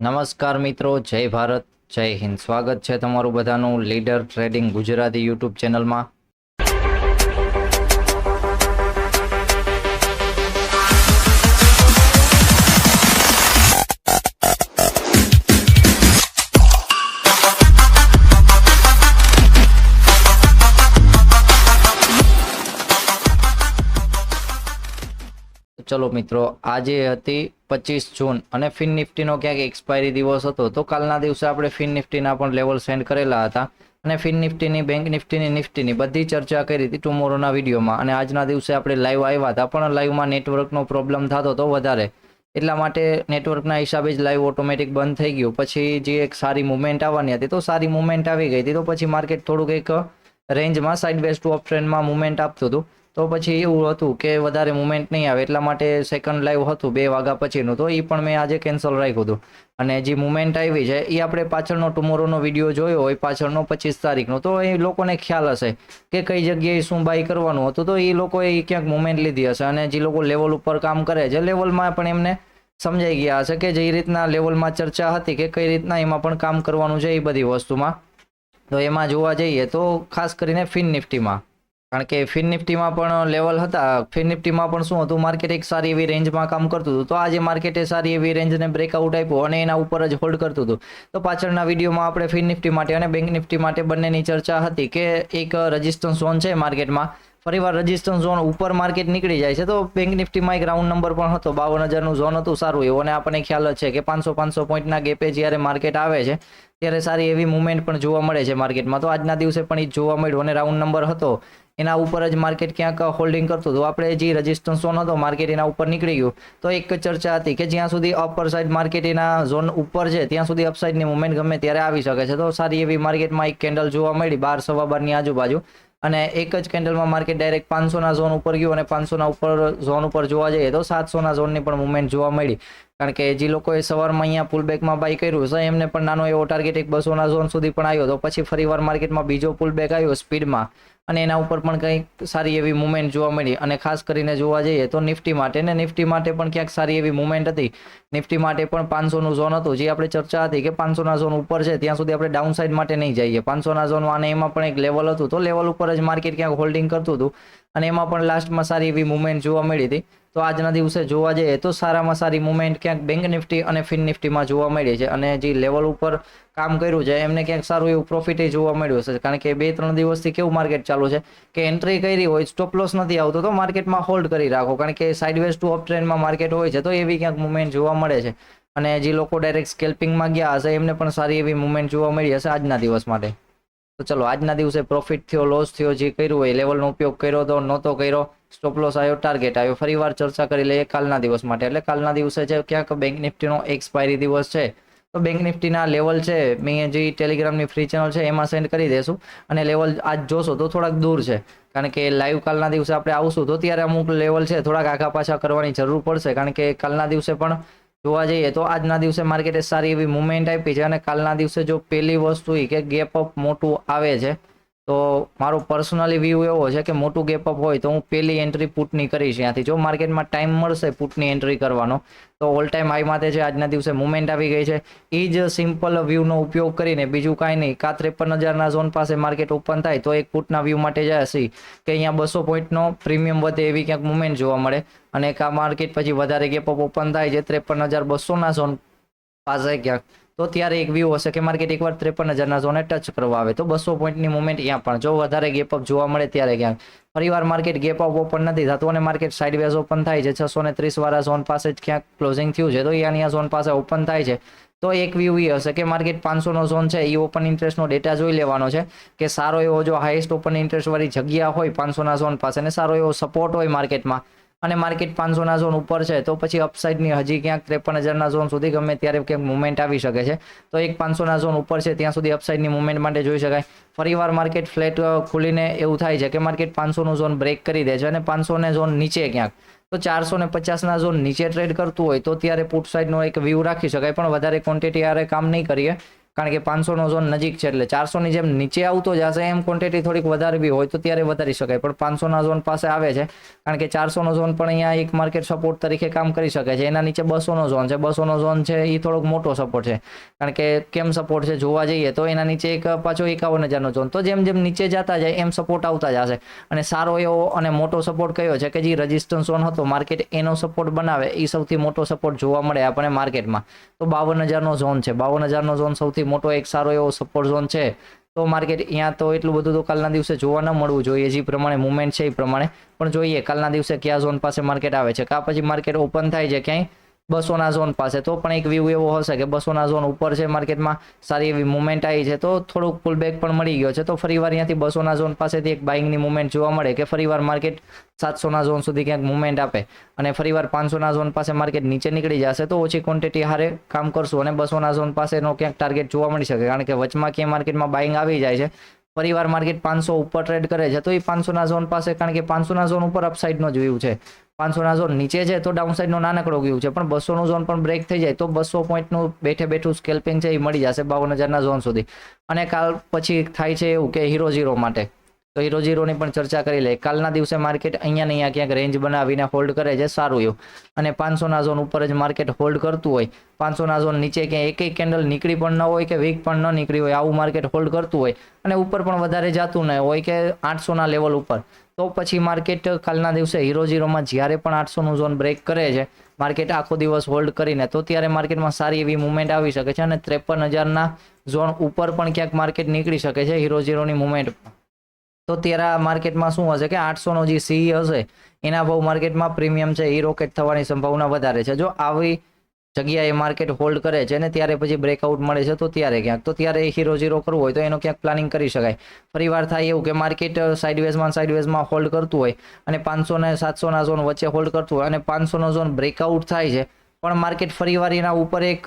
નમસ્કાર મિત્રો, જય ભારત, જય હિન્દ. સ્વાગત છે તમારું બધાનું લીડર ટ્રેડિંગ ગુજરાતી યુટ્યુબ ચેનલમાં. ચલો મિત્રો, આજે હતી 25 જૂન અને ફિન નિફ્ટીનો ક્યાંક એક્સપાયરી દિવસ હતો. તો કાલના દિવસે આપણે ફિન નિફ્ટીના પણ લેવલ સેન્ડ કરેલા હતા અને ફિન નિફ્ટીની, બેંક નિફ્ટીની બધી ચર્ચા કરી હતી ટુમોરોના વિડીયોમાં. અને આજના દિવસે આપણે લાઈવ આવ્યા હતા, પણ લાઈવમાં નેટવર્કનો પ્રોબ્લેમ થતો હતો વધારે, એટલા માટે નેટવર્કના હિસાબે જ લાઈવ ઓટોમેટિક બંધ થઈ ગયું. પછી જે એક સારી મુવમેન્ટ આવવાની હતી, તો સારી મુવમેન્ટ આવી ગઈ હતી. તો પછી માર્કેટ થોડુંક એક રેન્જમાં સાઇડવેઝ ટુ અપ ટ્રેન્ડમાં મુવમેન્ટ આપતું હતું. તો પછી એવું હતું કે વધારે મુવમેન્ટ નહીં આવે, એટલા માટે સેકન્ડ લાઈવ હતું 2 વાગ્યા પછીનું, તો એ પણ મેં આજે કેન્સલ રાખ્યું હતું. અને જે મુવમેન્ટ આવી છે એ આપણે પાછળનો ટુમોરોનો વિડીયો જોયો હોય, પાછળનો 25 તારીખનો, તો એ લોકોને ખ્યાલ હશે કે કઈ જગ્યાએ શું બાય કરવાનું હતું. તો એ લોકોએ ક્યાંક મુવમેન્ટ લીધી હશે અને જે લોકો લેવલ ઉપર કામ કરે છે, લેવલમાં પણ એમને સમજાઈ ગયા હશે કે જે રીતના લેવલમાં ચર્ચા હતી કે કઈ રીતના એમાં પણ કામ કરવાનું છે એ બધી વસ્તુમાં. તો એમાં જોવા જઈએ તો ખાસ કરીને ફિન નિફ્ટીમાં, કારણ કે ફિન નિફ્ટીમાં પણ લેવલ હતા. ફિન નિફ્ટીમાં પણ શું હતું, માર્કેટ એક સારી એવી રેન્જમાં કામ કરતું હતું. તો આજે માર્કેટે સારી એવી રેન્જને બ્રેકઆઉટ આપ્યું અને એના ઉપર જ હોલ્ડ કરતું હતું. તો પાછળના વિડીયોમાં આપણે ફિન નિફ્ટી માટે અને બેંક નિફ્ટી માટે બંનેની ચર્ચા હતી કે એક રેઝિસ્ટન્સ ઝોન છે માર્કેટમાં, ફરીવાર રેઝિસ્ટન્સ ઝોન ઉપર માર્કેટ નીકળી જાય છે. તો બેંક નિફ્ટીમાં એક રાઉન્ડ નંબર પણ હતો, 52,000નું ઝોન હતું સારું એવું. અને આપણને ખ્યાલ જ છે કે 500 પોઈન્ટના ગેપે જ્યારે માર્કેટ આવે છે ત્યારે સારી એવી મુવમેન્ટ પણ જોવા મળે છે માર્કેટમાં. તો આજના દિવસે પણ એ જોવા મળ્યું અને રાઉન્ડ નંબર હતો એના ઉપર જ માર્કેટ ક્યાંક હોલ્ડિંગ કરતું હતું. આપણે જે રેઝિસ્ટન્સ ઝોન હતો માર્કેટ એના ઉપર નીકળી ગયું. તો એક ચર્ચા હતી કે જ્યાં સુધી અપર સાઇડ માર્કેટ એના ઝોન ઉપર છે ત્યાં સુધી અપસાઇડની મુવમેન્ટ ગમે ત્યારે આવી શકે છે. તો સારી એવી માર્કેટમાં એક કેન્ડલ જોવા મળી 12 સવા 12ની આજુબાજુ, અને એક જ કેન્ડલમાં માર્કેટ ડાયરેક્ટ 500ના ઝોન ઉપર ગયું. અને 500ના ઉપર ઝોન ઉપર જોવા જઈએ તો 700ના ઝોનની પણ મુવમેન્ટ જોવા મળી. કારણ કે જે લોકોએ સવારમાં અહીંયા પુલબેકમાં બાય કર્યું છે એમને પણ નાનો એવો ટાર્ગેટ એક 200ના ઝોન સુધી પણ આવ્યો. તો પછી ફરીવાર માર્કેટમાં બીજો પુલબેક આવ્યો સ્પીડમાં અને એના ઉપર પણ કંઈક સારી એવી મુવમેન્ટ જોવા મળી. અને ખાસ કરીને જોવા જઈએ તો નિફ્ટી માટે, ને નિફ્ટી માટે પણ ક્યાંક સારી એવી મુવમેન્ટ હતી. નિફ્ટી માટે પણ 500નું ઝોન હતું, જે આપણે ચર્ચા હતી કે 500ના ઝોન ઉપર છે ત્યાં સુધી આપણે ડાઉન સાઇડ માટે નહીં જઈએ. 500ના ઝોનમાં અને એમાં પણ એક લેવલ હતું, તો લેવલ ઉપર જ માર્કેટ ક્યાંક હોલ્ડિંગ કરતું હતું અને એમાં પણ લાસ્ટમાં સારી એવી મુવમેન્ટ જોવા મળી હતી. તો આજના દિવસે જોવા જઈએ તો સારામાં સારી મુવમેન્ટ ક્યાંક બેંક નિફ્ટી અને ફિન નિફ્ટીમાં જોવા મળી છે. અને જે લેવલ ઉપર કામ કર્યું છે એમને ક્યાંક સારું એવું પ્રોફિટ જોવા મળ્યું છે. કારણ કે 2-3 દિવસથી કેવું માર્કેટ ચાલુ છે કે એન્ટ્રી કરી હોય, સ્ટોપ લોસ નથી આવતો, તો માર્કેટમાં હોલ્ડ કરી રાખો. કારણ કે સાઇડવેઝ ટુ અપ ટ્રેન્ડમાં માર્કેટ હોય છે, તો એવી ક્યાંક મુવમેન્ટ જોવા મળે છે. અને જે લોકો ડાયરેક્ટ સ્કેલ્પિંગમાં ગયા હશે એમને પણ સારી એવી મુવમેન્ટ જોવા મળી હશે આજના દિવસ માટે. તો ચલો, આજના દિવસે પ્રોફિટ થયો, લોસ થયો, જે કર્યું હોય લેવલનો ઉપયોગ કર્યો તો નહોતો કર્યો, સ્ટોપ લોસ આવ્યો, ટાર્ગેટ આવ્યો, ફરીવાર ચર્ચા કરી લઈએ કાલના દિવસ માટે. એટલે કાલના દિવસે છે ક્યાંક બેંક નિફ્ટીનો એક્સપાયરી દિવસ છે. તો બેંક નિફ્ટીના લેવલ છે મેં જે ટેલિગ્રામની ફ્રી ચેનલ છે એમાં સેન્ડ કરી દેશું. અને લેવલ આજ જોશો તો થોડાક દૂર છે, કારણ કે લાઈવ કાલના દિવસે આપણે આવશું તો ત્યારે અમુક લેવલ છે થોડાક આઘા પાછા કરવાની જરૂર પડશે. કારણ કે કાલના દિવસે પણ જોવા જઈએ તો આજના દિવસે માર્કેટે સારી એવી મુવમેન્ટ આપી છે. અને કાલના દિવસે જો પહેલી વસ્તુ એ કે ગેપ અપ મોટું આવે છે, તો મારો પર્સનલી વ્યૂ એવો છે કે મોટું ગેપ અપ હોય તો હું પહેલી એન્ટ્રી પુટની કરીશ. ત્યાંથી જો માર્કેટમાં ટાઈમ મળશે પુટની એન્ટ્રી કરવાનો, તો ઓલ ટાઈમ હાઈ માટે છે આજના દિવસે મુવમેન્ટ આવી ગઈ છે. એ જ સિમ્પલ વ્યૂનો ઉપયોગ કરીને બીજું કાંઈ નહીં, કા 53,000ના ઝોન પાસે માર્કેટ ઓપન થાય તો એક પુટના વ્યૂ માટે જાય છે કે અહીંયા 200 પોઈન્ટનો પ્રીમિયમ વધે એવી ક્યાંક મુવમેન્ટ જોવા મળે. અને કા માર્કેટ પછી વધારે ગેપ અપ ઓપન થાય છે 53,200ના ઝોન પાસે ક્યાંક, તો ત્યારે એક વ્યૂ હશે કે માર્કેટ એકવાર 53,000ના ઝોને ટચ કરવા આવે તો 200 પોઈન્ટની મુવમેન્ટ અહીંયા પણ જો વધારે ગેપ અપ જોવા મળે ત્યારે ક્યાંક. ફરીવાર માર્કેટ ગેપ અપ ઓપન નથી થતું અને માર્કેટ સાઇડવેઝ ઓપન થાય છે 630 વાળા ઝોન પાસે જ ક્યાંક ક્લોઝિંગ થયું છે, તો અહીંયા ઝોન પાસે ઓપન થાય છે તો એક વ્યૂ એ હશે કે માર્કેટ 500નો ઝોન છે એ ઓપન ઇન્ટરેસ્ટનો ડેટા જોઈ લેવાનો છે કે સારો એવો જો હાઈએસ્ટ ઓપન ઇન્ટરેસ્ટ વાળી જગ્યા હોય 500ના ઝોન પાસે અને સારો એવો સપોર્ટ હોય માર્કેટમાં, અને માર્કેટ 500ના ઝોન ઉપર છે તો પછી અપસાઇડની હજી ક્યાંક 53,000ના ઝોન સુધી ગમે ત્યારે ક્યાંક મુવમેન્ટ આવી શકે છે. તો એક 500ના ઝોન ઉપર છે ત્યાં સુધી અપસાઇડની મુવમેન્ટ માટે જોઈ શકાય. ફરીવાર માર્કેટ ફ્લેટ ખુલીને એવું થાય છે કે માર્કેટ 500નું ઝોન બ્રેક કરી દે છે અને 500ને ઝોન નીચે ક્યાંક, તો 450ના ઝોન નીચે ટ્રેડ કરતું હોય તો ત્યારે પુટ સાઇડનો એક વ્યૂ રાખી શકાય. પણ વધારે ક્વોન્ટિટી આરે કામ નહીં કરીએ, કારણ કે 500નો ઝોન નજીક છે એટલે 400ની જેમ નીચે આવતો જશે એમ ક્વોન્ટિટી થોડીક વધારવી હોય તો ત્યારે વધારી શકાય, પણ 500ના ઝોન પાસે આવે છે કારણ કે 400નો ઝોન પણ અહીંયા એક માર્કેટ સપોર્ટ તરીકે કામ કરી શકે છે. એના નીચે 200નો ઝોન છે, 200નો ઝોન છે એ થોડોક મોટો સપોર્ટ છે, કારણ કે કેમ સપોર્ટ છે જોવા જઈએ તો એના નીચે એક પાછો 51,000નો ઝોન, તો જેમ જેમ નીચે જતા જાય એમ સપોર્ટ આવતા જશે. અને સારો એવો અને મોટો સપોર્ટ કયો છે કે જે રેઝિસ્ટન્સ ઝોન હતો માર્કેટ એનો સપોર્ટ બનાવે એ સૌથી મોટો સપોર્ટ જોવા મળે આપણને માર્કેટમાં, તો 52,000નો ઝોન છે. 52,000નો ઝોન સૌથી મોટો એક સારો એવો સપોર્ટ ઝોન છે. તો માર્કેટ અહીંયા તો એટલું બધું તો કાલના દિવસે જોવા ન મળવું જોઈએ, જે પ્રમાણે મુવમેન્ટ છે એ પ્રમાણે, પણ જોઈએ કાલના દિવસે કયા ઝોન પાસે માર્કેટ આવે છે. કા પછી માર્કેટ ઓપન થાય છે ક્યાંય 200ના ઝોન પાસે, તો પણ એક વ્યૂ એવો હશે કે 200ના ઝોન ઉપર છે, માર્કેટમાં સારી એવી મુવમેન્ટ આવી છે, તો થોડુંક પુલબેક પણ મળી ગયો છે, તો ફરીવાર અહીંયાથી 200ના ઝોન પાસેથી એક બાઇંગની મુવમેન્ટ જોવા મળે કે ફરીવાર માર્કેટ 700ના ઝોન સુધી ક્યાંક મુવમેન્ટ આપે અને ફરીવાર 500ના ઝોન પાસે માર્કેટ નીચે નીકળી જશે તો ઓછી ક્વોન્ટિટી હારે કામ કરશું અને 200ના ઝોન પાસેનો ક્યાંક ટાર્ગેટ જોવા મળી શકે, કારણ કે વચમાં ક્યાંય માર્કેટમાં બાઇંગ આવી જાય છે, ફરીવાર માર્કેટ 500 ઉપર ટ્રેડ કરે છે તો એ 500ના ઝોન પાસે, કારણ કે 500ના ઝોન ઉપર અપસાઇડનો જ વ્યૂ છે, 500ના ઝોન નીચે છે તો ડાઉનસાઇડનો નાનકડો વ્યૂ છે, પણ 200નો ઝોન પણ બ્રેક થઈ જાય તો 200 પોઈન્ટનું બેઠે બેઠું સ્કેલ્પિંગ છે એ મળી જશે 52,000ના ઝોન સુધી. અને કાલ પછી થાય છે એવું કે હીરો ઝીરો માટે, તો હીરો ઝીરોની પણ ચર્ચા કરી લે. કાલના દિવસે માર્કેટ અહીંયા ને અહીંયા ક્યાંક રેન્જ બનાવીને હોલ્ડ કરે છે સારું એવું, અને 500ના ઝોન ઉપર જ માર્કેટ હોલ્ડ કરતું હોય, 500ના ઝોન નીચે ક્યાંય એક કેન્ડલ નીકળી પણ ન હોય કે વીક પણ ન નીકળી હોય, આવું માર્કેટ હોલ્ડ કરતું હોય અને ઉપર પણ વધારે જતું ન હોય કે 800ના લેવલ ઉપર, તો પછી માર્કેટ કાલના દિવસે હીરો ઝીરોમાં જ્યારે પણ 800નું ઝોન બ્રેક કરે છે માર્કેટ આખો દિવસ હોલ્ડ કરીને, તો ત્યારે માર્કેટમાં સારી એવી મુવમેન્ટ આવી શકે છે અને 53,000ના ઝોન ઉપર પણ ક્યાંક માર્કેટ નીકળી શકે છે હીરો ઝીરોની મુવમેન્ટ. તો ત્યારે માર્કેટમાં શું હશે કે 800નો જે સી હશે એના ભાવ માર્કેટમાં પ્રીમિયમ છે એ રોકેટ થવાની સંભાવના વધારે છે. જો આવી જગ્યાએ માર્કેટ હોલ્ડ કરે છે ને ત્યારે પછી બ્રેકઆઉટ મળે છે તો ત્યારે ક્યાંક, તો ત્યારે હીરો ઝીરો કરવું હોય તો એનો ક્યાંક પ્લાનિંગ કરી શકાય. ફરીવાર થાય એવું કે માર્કેટ સાઇડવેઝમાં હોલ્ડ કરતું હોય અને 500 ને 700ના ઝોન વચ્ચે હોલ્ડ કરતું હોય અને 500નો ઝોન બ્રેકઆઉટ થાય છે પણ માર્કેટ ફરીવાર એના ઉપર એક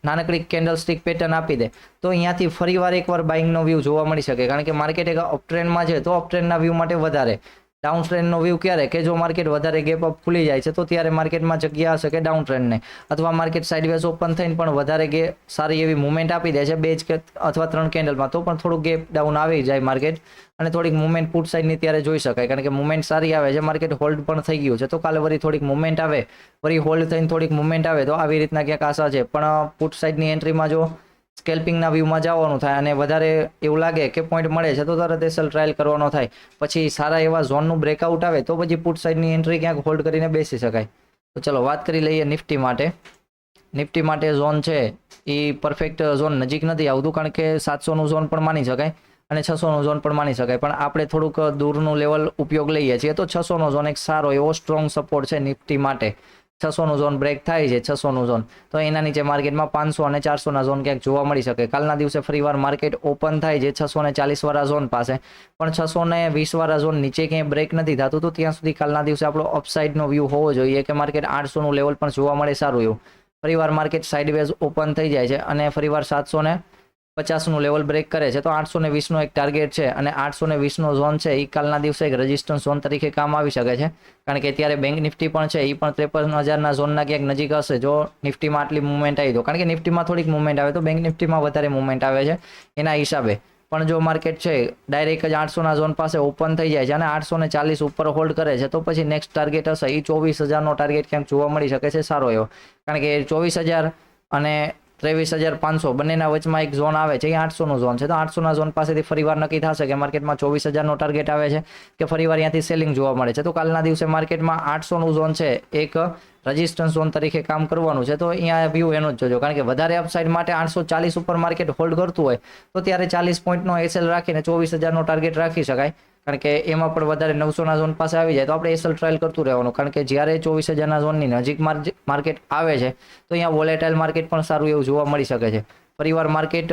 નાનકડી કેન્ડલ સ્ટિક પેટર્ન આપી દે તો અહીંયાથી ફરીવાર એકવાર બાઇંગનો વ્યૂ જોવા મળી શકે, કારણ કે માર્કેટ એક અપટ્રેન્ડમાં છે તો અપટ્રેન્ડના વ્યૂ માટે વધારે, ડાઉન ટ્રેન્ડનો વ્યૂ ક્યારે કે જો માર્કેટ વધારે ગેપ અપ ખુલી જાય છે તો ત્યારે માર્કેટમાં જગ્યા હશે કે ડાઉન ટ્રેન્ડને, અથવા માર્કેટ સાઇડવેઝ ઓપન થઈને પણ વધારે સારી એવી મુવમેન્ટ આપી દે છે 2 કે અથવા 3 કેન્ડલમાં, તો પણ થોડું ગેપ ડાઉન આવી જાય માર્કેટ અને થોડીક મુવમેન્ટ પુટ સાઇડની ત્યારે જોઈ શકાય, કારણ કે મુવમેન્ટ સારી આવે છે, માર્કેટ હોલ્ડ પણ થઈ ગયું છે, તો કાલે વળી થોડીક મુવમેન્ટ આવે, વળી હોલ્ડ થઈને થોડીક મુવમેન્ટ આવે તો આવી રીતના ક્યાંક આશા છે. પણ પુટ સાઇડની એન્ટ્રીમાં જો સ્કેલ્પિંગના વ્યૂમાં જવાનું થાય અને વધારે એવું લાગે કે પોઈન્ટ મળે છે તો તરત એસએલ ટ્રાયલ કરવાનો થાય, પછી સારા એવા ઝોનનું બ્રેકઆઉટ આવે તો પછી પુટ સાઇડની એન્ટ્રી ક્યાંક હોલ્ડ કરીને બેસી શકાય. તો ચલો વાત કરી લઈએ નિફ્ટી માટે. નિફ્ટી માટે ઝોન છે એ પરફેક્ટ ઝોન નજીક નથી આવતું, કારણ કે 700નું ઝોન પણ માની શકાય અને 600નું ઝોન પણ માની શકાય, પણ આપણે થોડુંક દૂરનું લેવલ ઉપયોગ લઈએ છીએ તો 600નો ઝોન એક સારો એવો સ્ટ્રોંગ સપોર્ટ છે નિફ્ટી માટે. 600નું ઝોન બ્રેક થાય છે, 600નું ઝોન, તો એના નીચે માર્કેટમાં 500 અને 400ના ઝોન ક્યાંક જોવા મળી શકે. કાલના દિવસે ફરીવાર માર્કેટ ઓપન થાય છે 640 વાળા ઝોન પાસે, પણ 620 વાળા ઝોન નીચે ક્યાંય બ્રેક નથી થતું, તો ત્યાં સુધી કાલના દિવસે આપણો અપસાઇડનો વ્યૂ હોવો જોઈએ કે માર્કેટ 800નું લેવલ પણ જોવા મળે સારું એવું. ફરીવાર માર્કેટ સાઇડવેઝ ઓપન થઈ જાય છે અને ફરીવાર 750નું લેવલ બ્રેક કરે છે તો 820નો એક ટાર્ગેટ છે અને 820નો ઝોન છે એ કાલના દિવસે એક રેઝિસ્ટન્સ ઝોન તરીકે કામ આવી શકે છે, કારણ કે અત્યારે બેંક નિફ્ટી પણ છે એ પણ 53,000ના ઝોનના ક્યાંક નજીક હશે જો નિફ્ટીમાં આટલી મુવમેન્ટ આવી તો, કારણ કે નિફ્ટીમાં થોડીક મુવમેન્ટ આવે તો બેંક નિફ્ટીમાં વધારે મુવમેન્ટ આવે છે એના હિસાબે. પણ જો માર્કેટ છે ડાયરેક્ટ જ 800ના ઝોન પાસે ઓપન થઈ જાય છે અને 840 ઉપર હોલ્ડ કરે છે તો પછી નેક્સ્ટ ટાર્ગેટ હશે એ 24,000નો ટાર્ગેટ ક્યાંક જોવા મળી શકે છે સારો એવો, કારણ કે 24,000 અને 23,500 બંનેના વચમાં એક ઝોન આવે છે એ 800નો ઝોન છે, તો 800ના ઝોન પાસેથી ફરીવાર નક્કી થશે કે માર્કેટમાં 24,000નો ટાર્ગેટ આવે છે કે ફરીવાર ત્યાંથી સેલિંગ જોવા મળે છે. તો કાલના દિવસે માર્કેટમાં 800નું ઝોન છે એક રેઝિસ્ટન્સ ઝોન તરીકે કામ કરવાનું છે, તો અહીંયા વ્યૂ એનો જ જોજો, કારણ કે વધારે અપસાઇડ માટે 840 ઉપર માર્કેટ હોલ્ડ કરતું હોય તો ત્યારે 40 પોઈન્ટનો એસએલ રાખીને 24,000નો ટાર્ગેટ રાખી શકાય, કારણ કે એમાં પણ વધારે 900ના ઝોન પાસે આવી જાય તો આપણે એસએલ ટ્રાયલ કરતું રહેવાનું, કારણ કે જ્યારે 24,000ના ઝોનની નજીક માર્કેટ આવે છે તો અહીંયા વોલેટાઇલ માર્કેટ પણ સારું એવું જોવા મળી શકે છે. ફરીવાર માર્કેટ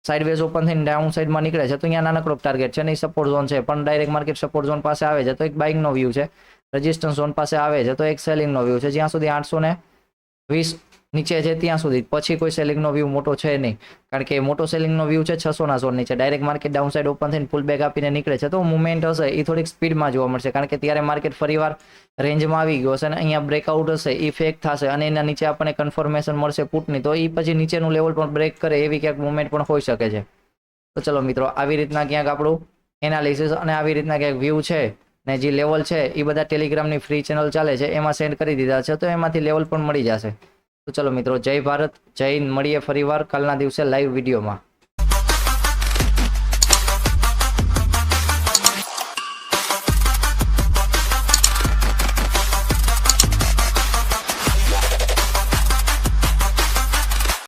સાઇડવેઝ ઓપન થઈને ડાઉન સાઇડમાં નીકળે છે તો અહીંયા નાનકડો ટાર્ગેટ છે નહીં સપોર્ટ ઝોન છે, પણ ડાયરેક્ટ માર્કેટ સપોર્ટ ઝોન પાસે આવે છે તો એક બાઇંગનો વ્યૂ છે, રેઝિસ્ટન્સ ઝોન પાસે આવે છે તો એક સેલિંગનો વ્યૂ છે. જ્યાં સુધી 820 નીચે છે ત્યાં સુધી, પછી કોઈ સેલિંગનો વ્યૂ મોટો છે નહીં, કારણ કે મોટો સેલિંગનો વ્યૂ છે 600ના ઝોન નીચે, direct market down side open થઈને પુલ બેક આપીને નીકળે છે, તો મુવમેન્ટ હશે એ થોડીક સ્પીડમાં જોવા મળશે, કારણ કે ત્યારે માર્કેટ ફરીવાર રેન્જમાં આવી ગયો હશે અને અહીંયા બ્રેકઆઉટ હશે, એ ફેક થશે અને એના નીચે આપણને કન્ફર્મેશન મળશે પુટની, તો એ પછી નીચેનું લેવલ પણ બ્રેક કરે એવી ક્યાંક મુવમેન્ટ પણ હોઈ શકે છે. તો ચલો મિત્રો, આવી રીતના ક્યાંક આપણું એનાલિસિસ અને આવી રીતના ક્યાંક વ્યૂ છે ને જે લેવલ છે એ બધા ટેલિગ્રામની ફ્રી ચેનલ ચાલે છે એમાં સેન્ડ કરી દીધા છે, તો એમાંથી લેવલ પણ મળી જશે. તો ચલો મિત્રો, જય ભારત, જય હિન્દ. મળીએ ફરીવાર કાલના દિવસે લાઈવ વિડીયોમાં.